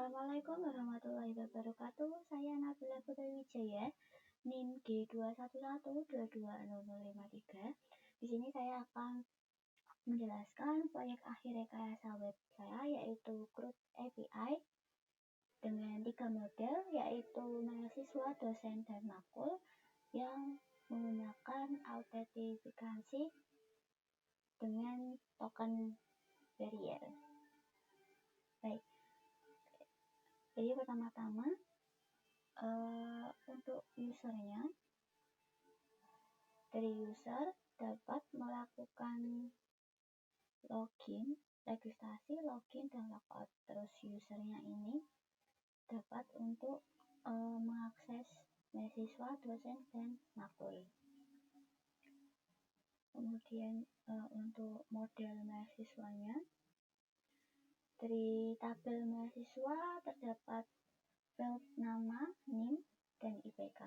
Assalamualaikum warahmatullahi wabarakatuh. Saya Nabila Putri Wijaya, NIM G211220053. Di sini saya akan menjelaskan proyek akhir rekayasa web saya, yaitu CRUD API dengan 3 model, yaitu mahasiswa, dosen, dan makul yang menggunakan autentifikasi dengan token barrier. Baik. Jadi pertama-tama untuk usernya, dari user dapat melakukan login, registrasi, login, dan logout. Terus usernya ini dapat untuk mengakses mahasiswa, dosen, dan makul. Kemudian untuk model mahasiswanya, dari tabel mahasiswa terdapat file nama, NIM, dan IPK.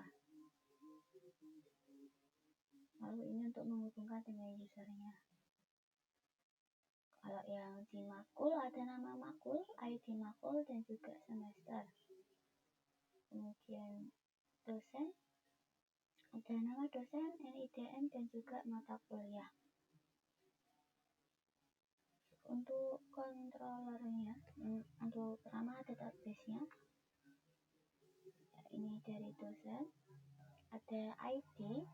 Lalu ini untuk menghubungkan dengan usernya. Kalau yang di makul ada nama makul, ID makul, dan juga semester. Kemudian dosen, ada nama dosen, NIDN, dan juga mata kuliah. Untuk controllernya, untuk pertama database-nya, ini dari dosen, ada ID,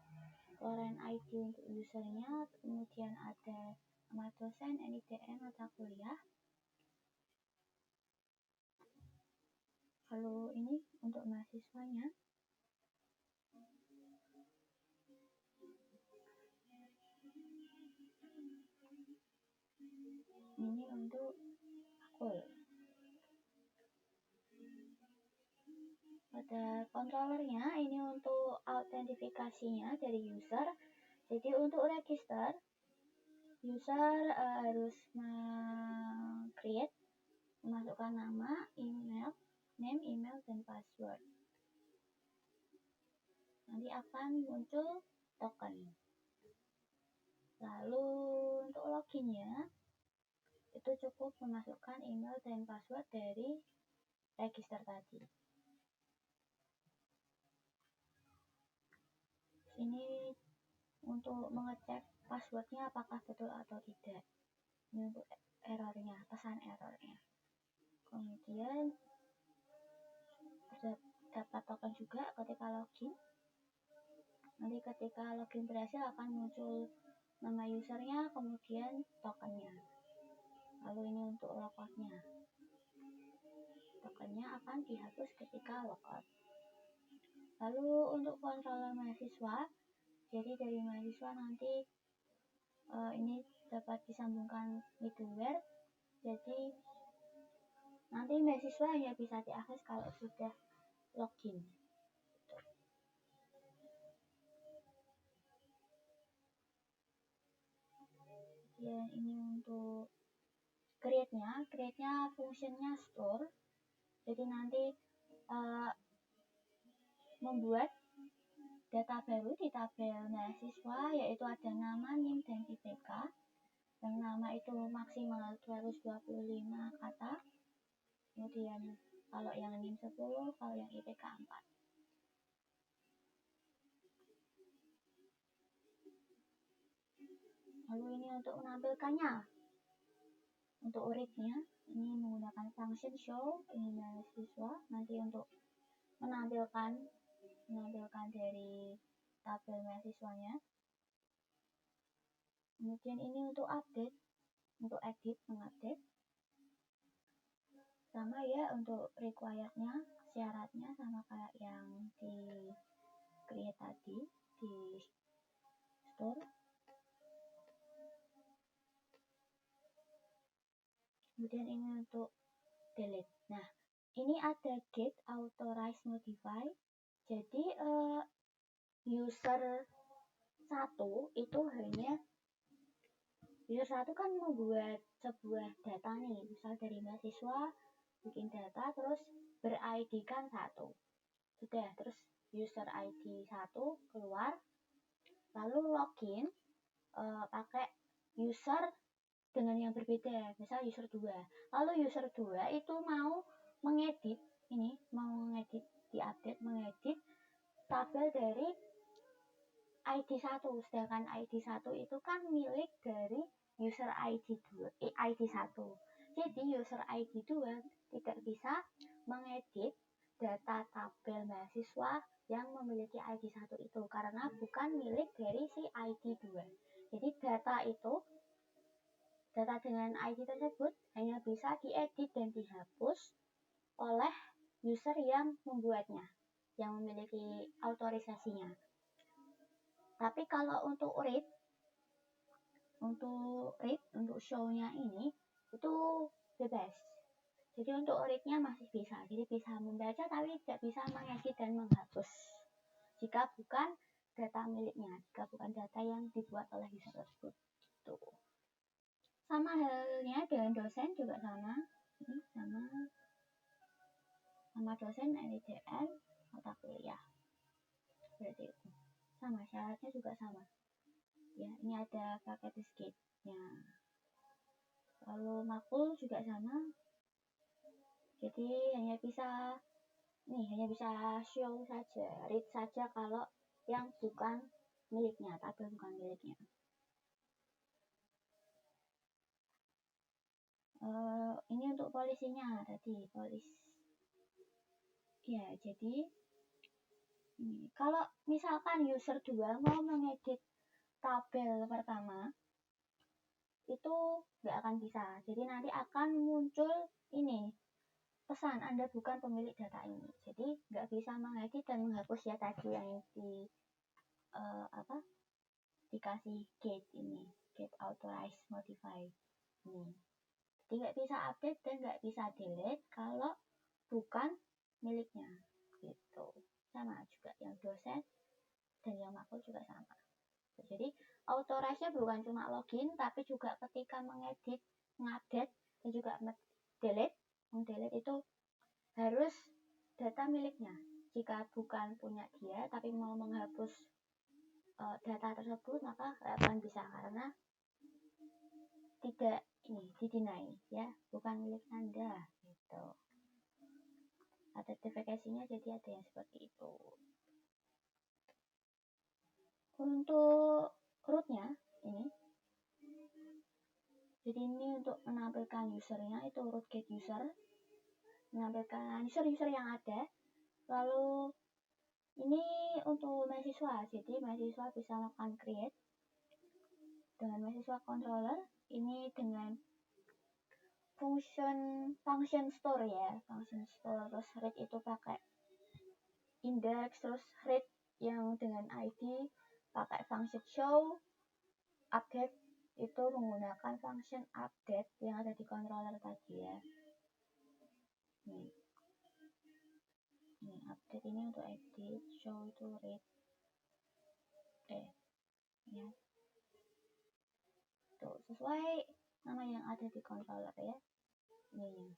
foreign ID untuk usernya, kemudian ada nama dosen, NIDN, mata kuliah. Lalu ini untuk mahasiswanya, ini untuk makul. Pada controllernya, ini untuk autentifikasinya dari user. Jadi untuk register, user harus memasukkan nama, email, name, email, dan password. Nanti akan muncul token. Lalu untuk loginnya, itu cukup memasukkan email dan password dari register tadi. Ini untuk mengecek passwordnya apakah betul atau tidak. Ini untuk errornya, pesan errornya. Kemudian dapat token juga ketika login. Nanti ketika login berhasil akan muncul nama usernya, kemudian tokennya. Lalu ini untuk logoutnya. Tokennya akan dihapus ketika logout. Lalu untuk controller mahasiswa, jadi dari mahasiswa nanti ini dapat disambungkan middleware. Jadi nanti mahasiswa hanya bisa diakses kalau sudah login. Ya, ini untuk create-nya fungsinya store. Jadi nanti membuat data baru di tabel mahasiswa, yaitu ada nama, NIM, dan IPK. Yang nama itu maksimal 225 kata. Kemudian kalau yang NIM 10, kalau yang IPK 4. Lalu ini untuk menampilkannya. Untuk uritnya, ini menggunakan function show, ini mahasiswa. Nanti untuk menampilkan dari tabel mahasiswanya. Kemudian ini untuk update, untuk edit, mengupdate. Sama ya untuk required-nya, syaratnya sama kayak yang di create tadi, di store. Kemudian ini untuk delete. Nah, ini ada get authorize modify. Jadi user 1 itu hanya user 1 kan membuat sebuah data nih, misal dari mahasiswa bikin data terus ber-ID kan 1. Sudah, terus user ID 1 keluar, lalu login pakai user dengan yang berbeda, misal user 2. Lalu user 2 itu mau mengedit, ini mau mengedit, diupdate, mengedit tabel dari ID 1, sedangkan ID 1 itu kan milik dari user ID 1. Jadi user ID 2 tidak bisa mengedit data tabel mahasiswa yang memiliki ID 1 itu karena bukan milik dari si ID 2. Jadi data dengan ID tersebut hanya bisa diedit dan dihapus oleh user yang membuatnya, yang memiliki autorisasinya. Tapi kalau untuk untuk show-nya ini itu bebas. Jadi untuk read-nya masih bisa. Jadi bisa membaca tapi tidak bisa mengedit dan menghapus. Jika bukan data miliknya, jika bukan data yang dibuat oleh user tersebut. Tuh. Sama halnya dengan dosen juga sama. Ini sama dosen LDN mata kuliah. Berarti itu. Sama syaratnya juga sama. Ya, ini ada paket disketnya. Lalu makul juga sama. Jadi hanya bisa show saja, read saja kalau yang bukan miliknya, tabel bukan miliknya. Ini untuk polisinya tadi, polis. Ya, jadi ini kalau misalkan user 2 mau mengedit tabel pertama itu nggak akan bisa. Jadi nanti akan muncul ini pesan Anda bukan pemilik data ini. Jadi nggak bisa mengedit dan menghapus ya tadi yang dikasih get authorized modify ini. Jadi nggak bisa update dan nggak bisa delete kalau bukan miliknya gitu. Sama juga yang dosen dan yang makul juga sama. Jadi authorized-nya bukan cuma login tapi juga ketika mengedit, ngupdate dan juga mendelete itu harus data miliknya. Jika bukan punya dia tapi mau menghapus data tersebut maka akan bisa karena tidak didinai ya, bukan milik Anda gitu. Identifikasinya jadi ada yang seperti itu. Untuk rootnya ini, jadi ini untuk menampilkan usernya itu root get user, menampilkan user yang ada. Lalu ini untuk mahasiswa, jadi mahasiswa bisa melakukan create dengan mahasiswa controller. Ini dengan function store ya, function store. Terus read itu pakai index, terus read yang dengan ID pakai function show, update itu menggunakan function update yang ada di controller tadi ya. Ini update ini untuk edit, show itu read ya. Tuh, sesuai nama yang ada di controller ya. Ini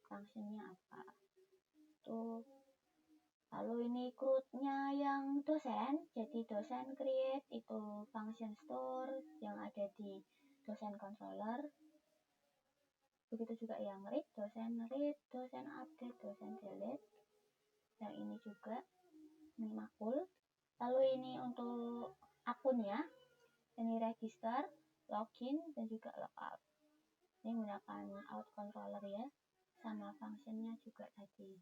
fungsinya apa. Tuh. Lalu ini CRUD-nya yang dosen, jadi dosen create itu function store yang ada di dosen controller. Begitu juga yang read, dosen update, dosen delete. Yang ini juga, ini makul. Lalu ini untuk akunnya, ini register, login, dan juga logout. Ini menggunakan out controller ya, sama functionnya juga tadi.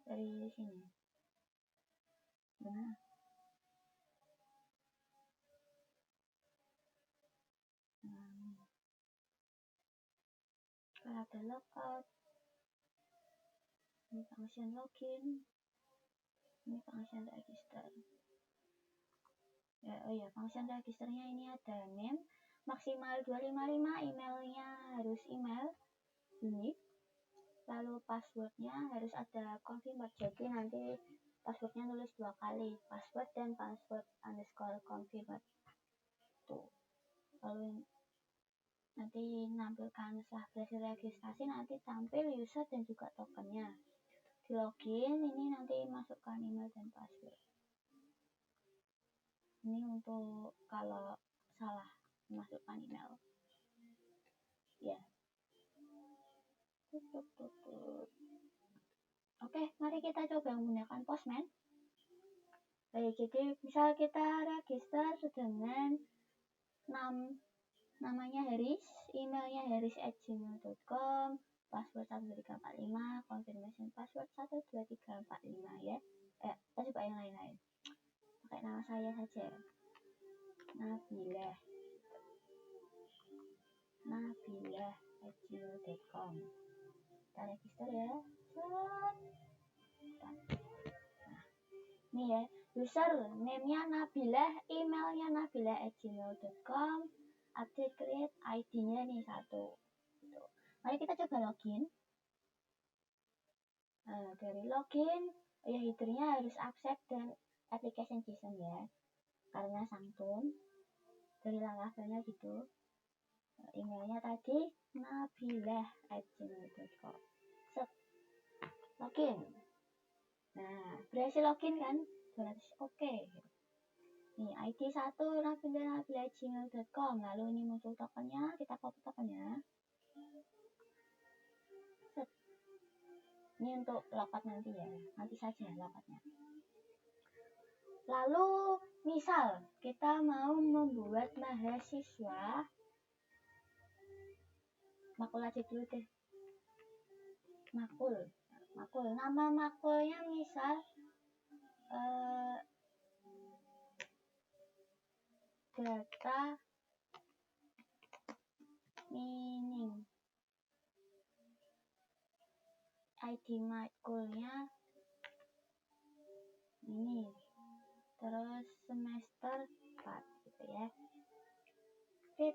Dari sini. Nah. Kalau ada logout, ini function login, ini function register. Function registernya ini ada name maksimal 255, emailnya harus email unik. Lalu passwordnya harus ada confirm, jadi nanti passwordnya nulis 2 kali, password dan password underscore confirm. Tuh. Lalu nanti menampilkan setelah berhasil registrasi nanti tampil user dan juga tokennya. Di login ini nanti masukkan email dan password. Ini untuk kalau salah masukkan email ya. Oke, mari kita coba menggunakan Postman. Baik, jadi misal kita register dengan namanya Haris, emailnya haris@gmail.com, password 12345, confirmation password 12345 ya. Kita coba yang lain-lain. Pakai nama saya saja. Nabilah@gmail.com. Kita register ya. Nah, ini ya, user name-nya Nabilah, emailnya nabilah@gmail.com, update create ID-nya nih 1. Gitu. Mari kita coba login. Nah, dari login, ya header-nya harus accept dan application JSON ya, karena Sangtun. Dari langkahnya gitu. Emailnya tadi nabilah@gmail.com. Login. Nah, berhasil login kan? Berarti oke. Nih, ID 1 nabilah@gmail.com. Lalu ini muncul tokennya, kita copy tokennya. Ini untuk logout nanti ya, nanti saja logoutnya. Lalu, misal kita mau membuat mahasiswa, makul aja dulu deh. Makul. Nama makulnya misal data mining. ID makulnya ini. Terus semester 4 gitu ya. Fit.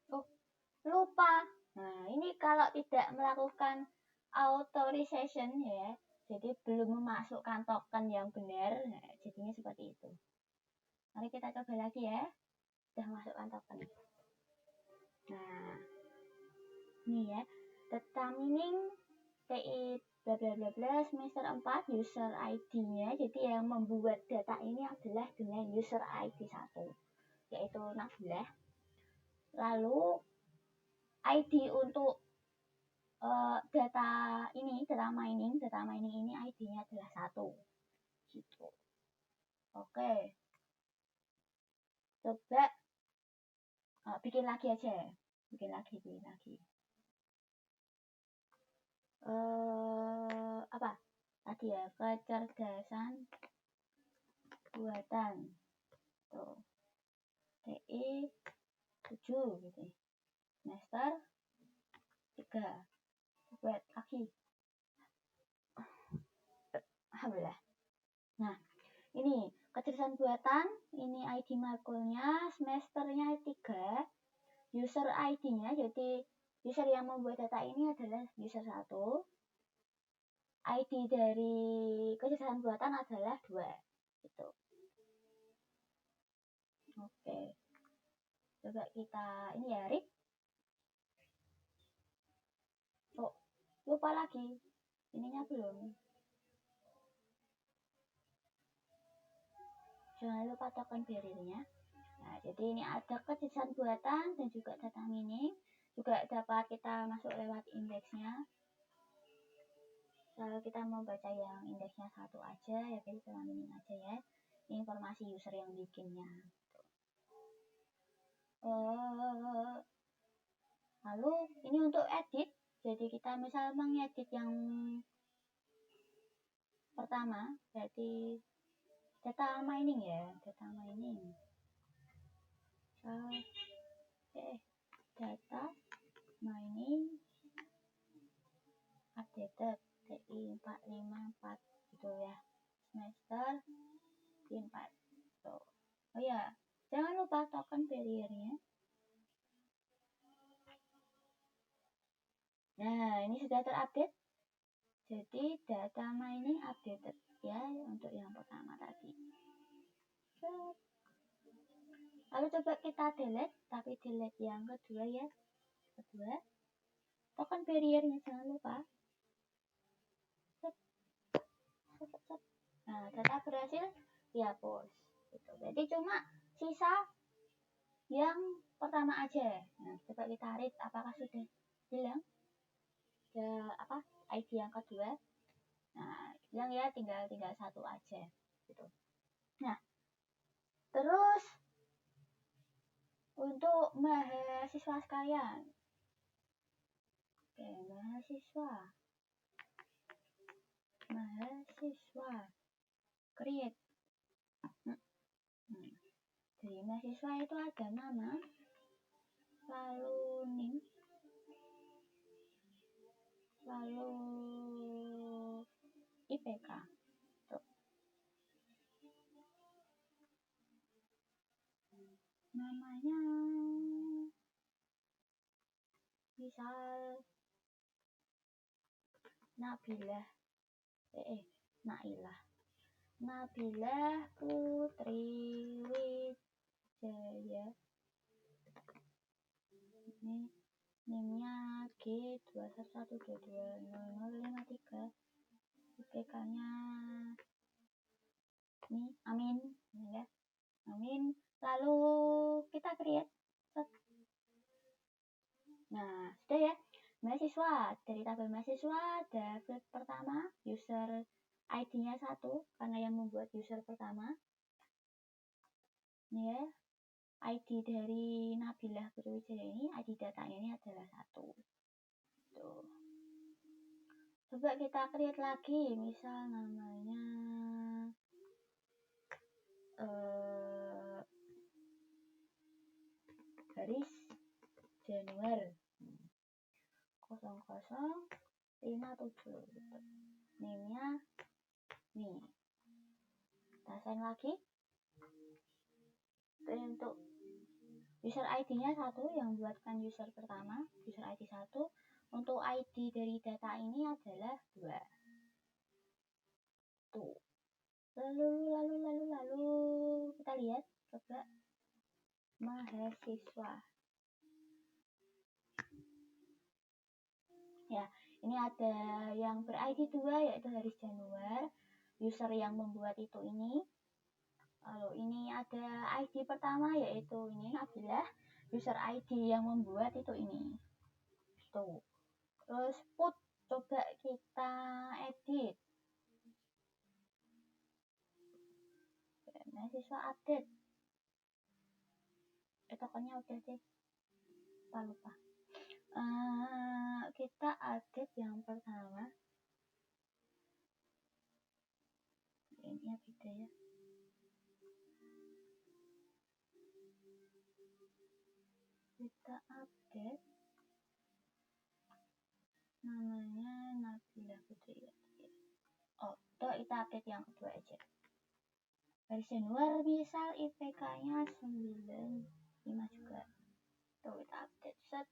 Oh, lupa. Nah, ini kalau tidak melakukan authorization ya, jadi belum memasukkan token yang benar, nah, jadinya seperti itu. Mari kita coba lagi ya. Sudah masukkan token. Nah, ini ya, data mining TI bla bla bla bla semester 4 user ID-nya. Jadi yang membuat data ini adalah dengan user ID 1, yaitu Nabilah. Lalu ID untuk data mining ini ID-nya adalah 1 gitu. Oke, coba bikin lagi aja, bikin lagi. Apa tadi ya, kecerdasan buatan tuh TI 7 gitu, semester 3. Buat lagi. Alhamdulillah. Nah, ini kecerdasan buatan, ini ID makulnya, semesternya 3, user ID-nya, jadi user yang membuat data ini adalah user 1, ID dari kecerdasan buatan adalah 2 gitu. Oke, coba kita ini ya, Rik. Oh, lupa lagi, ininya belum. Jangan lupa token barrier-nya. Nah, jadi ini ada kecerdasan buatan dan juga data mining. Juga dapat kita masuk lewat indeksnya. Kalau kita mau baca yang indeksnya 1 aja, ya pilih data mining aja ya. Ini informasi user yang bikinnya. Lalu ini untuk edit. Jadi kita misal mengedit yang pertama, berarti data mining ya, data mining. Data mining updated TI 454 gitu ya, semester 4 tuh. Oh ya, jangan lupa token barrier-nya. Nah, ini sudah terupdate. Jadi data mining updated ya untuk yang pertama tadi. Lalu coba kita delete, tapi delete yang kedua ya. Token barrier-nya jangan lupa. Nah, data berhasil dihapus. Gitu. Jadi cuma sisa yang pertama aja. Nah, coba kita read apakah sudah hilang ya ID yang kedua. Nah, bilang ya tinggal satu aja gitu. Nah, terus untuk mahasiswa sekalian. Oke, mahasiswa create. Jadi mahasiswa itu ada nama, lalu NIM, lalu IPK. Tuh. Namanya misal Nabilah Putri Wijaya. Ini NIM-nya G211220053. IPK-nya ini Amin ya. Amin. Lalu kita create. Nah, sudah ya. Mahasiswa, dari tabel mahasiswa ada field pertama, user ID-nya 1 karena yang membuat user pertama. Ini ya. ID dari Nabilah Putri Wijaya ini, ID datanya ini adalah 1. Tuh. Coba kita create lagi, misal namanya Haris Januar 0057 gitu. Name-nya nih. Kita sign lagi. Untuk user ID-nya 1 yang buatkan user pertama, user ID 1. Untuk ID dari data ini adalah 2. Tuh. Lalu kita lihat coba mahasiswa. Ya, ini ada yang ber-ID 2 yaitu Haris Januar, user yang membuat itu ini. Lalu ini ada ID pertama yaitu ini Nabilah, user ID yang membuat itu ini. Tuh. Terus put, coba kita edit. Mahasiswa update. Tokonya udah deh. Lupa. Kita update yang pertama. Ini beda ya. Kita update namanya Nabilah Putri. Kita update yang kedua aja. Haris Januar misal IPK-nya 95 juga. Tuh kita update set.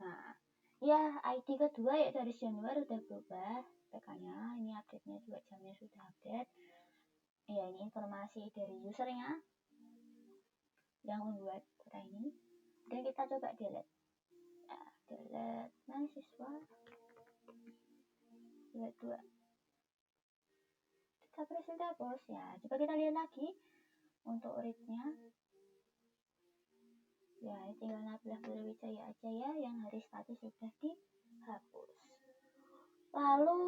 Nah, ya ID kedua yaitu Haris Januar udah berubah IPK-nya. Ini update-nya juga jamnya sudah update. Ya, ini informasi dari usernya yang membuat data ini. Dan kita coba delete. Nah, delete mahasiswa. Delete 2. Kita press bos ya. Coba kita lihat lagi untuk read-nya. Ya, tinggal Nabilah Putri Wijaya aja ya, yang Haris tadi sudah dihapus. Lalu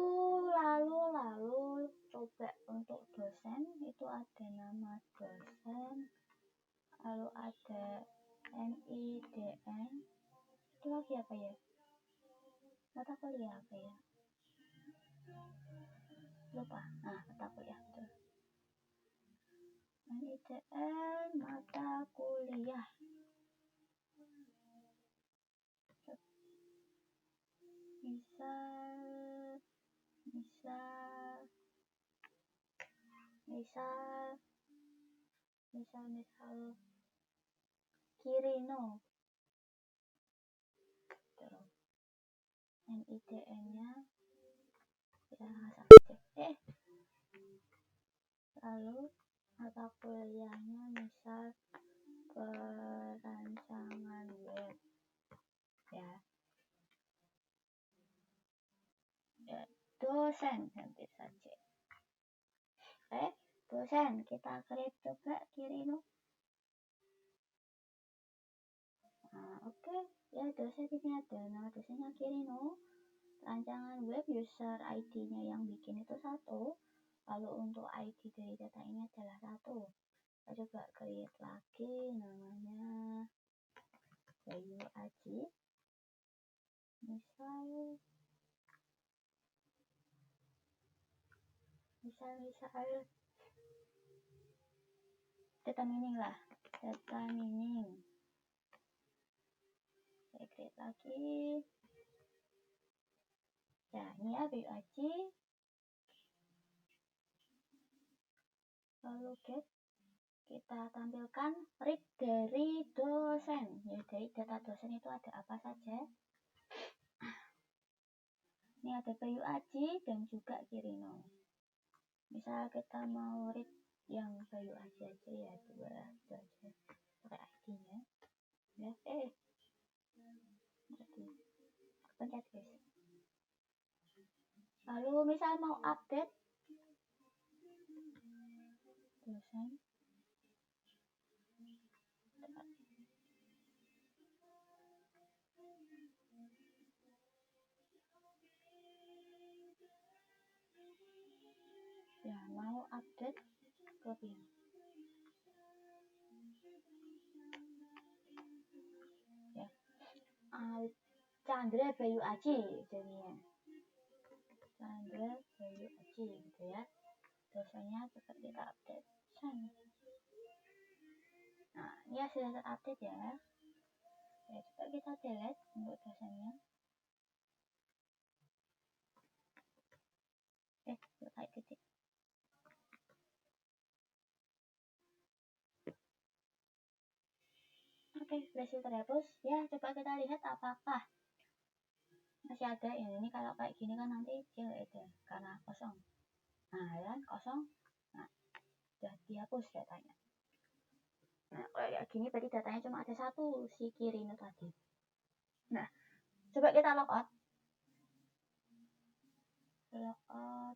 coba untuk dosen itu ada nama dosen, lalu ada NIDN. Itu lagi apa ya? Mata kuliah apa ya? Lupa. Nah, mata kuliah betul. NIDN mata kuliah. Misal Kirino. Terus NIDN-nya ya cek. Lalu mata kuliahnya misal perancangan web ya. Dosen ganti saja. Dosen kita create coba Kirino. Ya, dosen ini ada nama dosennya Kirino. Rancangan web user ID-nya yang bikin itu 1. Lalu untuk ID dari data ini adalah 1. Kita coba create lagi namanya Bayu Aji. Misal data mining lah, data mining. Saya create lagi. Ya, ini ya Bayu Aji. Lalu get, kita tampilkan read dari dosen. Ya, dari data dosen itu ada apa saja. Ini ada Bayu Aji dan juga Kirino. Misal kita mau read yang Bayu Aji aja ya, dua aja pakai ID-nya. Ya, pencet guys. Lalu misal mau update dosen. Ya, mau update copy. Ya. Chandra Bayu Aji jadinya. Chandra Bayu Aji gitu ya. Dosennya cepat kita update. Nah, ini sudah terupdate ya. Ya, coba kita delete untuk dosennya. Kayak titik. Oke, berhasil terhapus. Ya, coba kita lihat apakah masih ada. Ya, ini kalau kayak gini kan nanti dia nggak ada karena kosong. Nah, kan kosong. Nah, sudah dihapus datanya. Nah, kalau kayak gini berarti datanya cuma ada 1, si Kirino tadi. Nah, coba kita logout. Logout.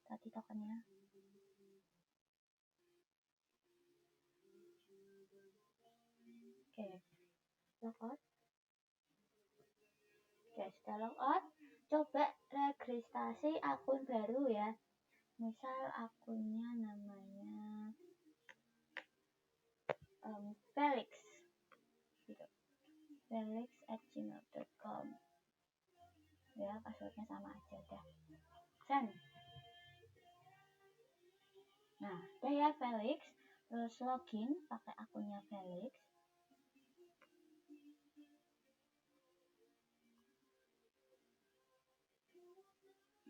Tadi tokennya. Oke, logout. Oke, sudah logout. Coba registrasi akun baru ya. Misal akunnya namanya Felix gitu. felix@gmail.com. Ya, passwordnya sama aja dah. Send. Nah, udah ya Felix. Terus login pakai akunnya Felix.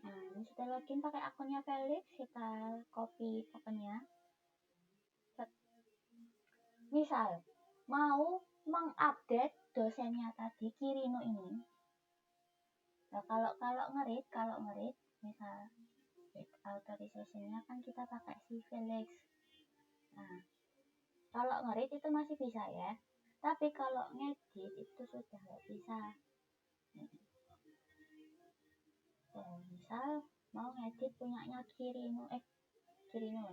Nah, ini sudah login pakai akunnya Felix. Kita copy tokennya. Misal mau mengupdate dosennya tadi Kirino ini. Nah, kalau ngerit misal authorization-nya kan kita pakai si Felix. Nah, kalau ngerit itu masih bisa ya. Tapi kalau ngedit itu sudah nggak bisa. Misal mau ngedit punyanya Kirino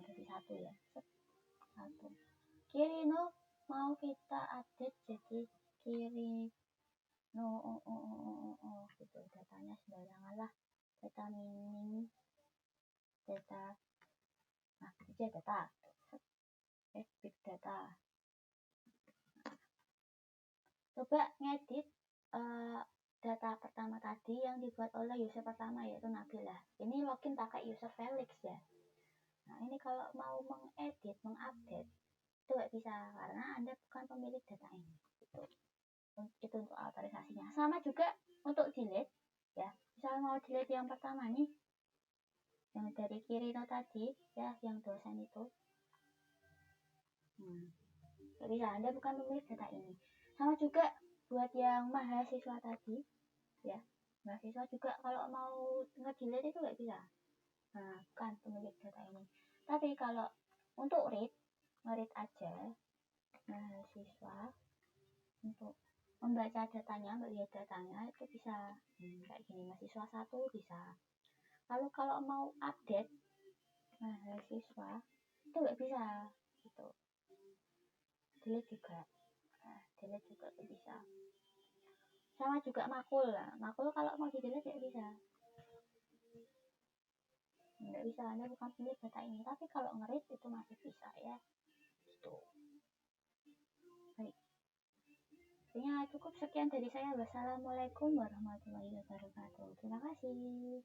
jadi 1 ya. 1. Kirino mau kita update jadi Kirino gitu, datanya sembarangan lah. Data mining, data big data, big data. Coba ngedit data pertama tadi yang dibuat oleh user pertama yaitu Nabila. Ini login pakai user Felix ya. Nah, ini kalau mau mengedit, mengupdate itu nggak bisa karena Anda bukan pemilik data ini. Itu untuk autorisasinya. Sama juga untuk delete ya. Misal mau delete yang pertama nih, yang dari Kirino tadi ya, yang dosen itu. Nggak bisa, Anda bukan pemilik data ini. Sama juga buat yang mahasiswa tadi ya. Mahasiswa juga kalau mau nge-delete itu nggak bisa. Nah, bukan pemilik data ini. Tapi kalau untuk read, nge-read aja mahasiswa untuk membaca datanya, melihat datanya itu bisa kayak gini, mahasiswa 1 bisa. Lalu kalau mau update mahasiswa itu nggak bisa gitu, delete juga. delete juga gak bisa. Sama juga makul lah, makul kalau mau di delete gak bisa, nggak bisa, Anda bukan pemilik data ini. Tapi kalau nge-read itu masih bisa ya, gitu. Baik, cukup sekian dari saya. Wassalamualaikum warahmatullahi wabarakatuh. Terima kasih.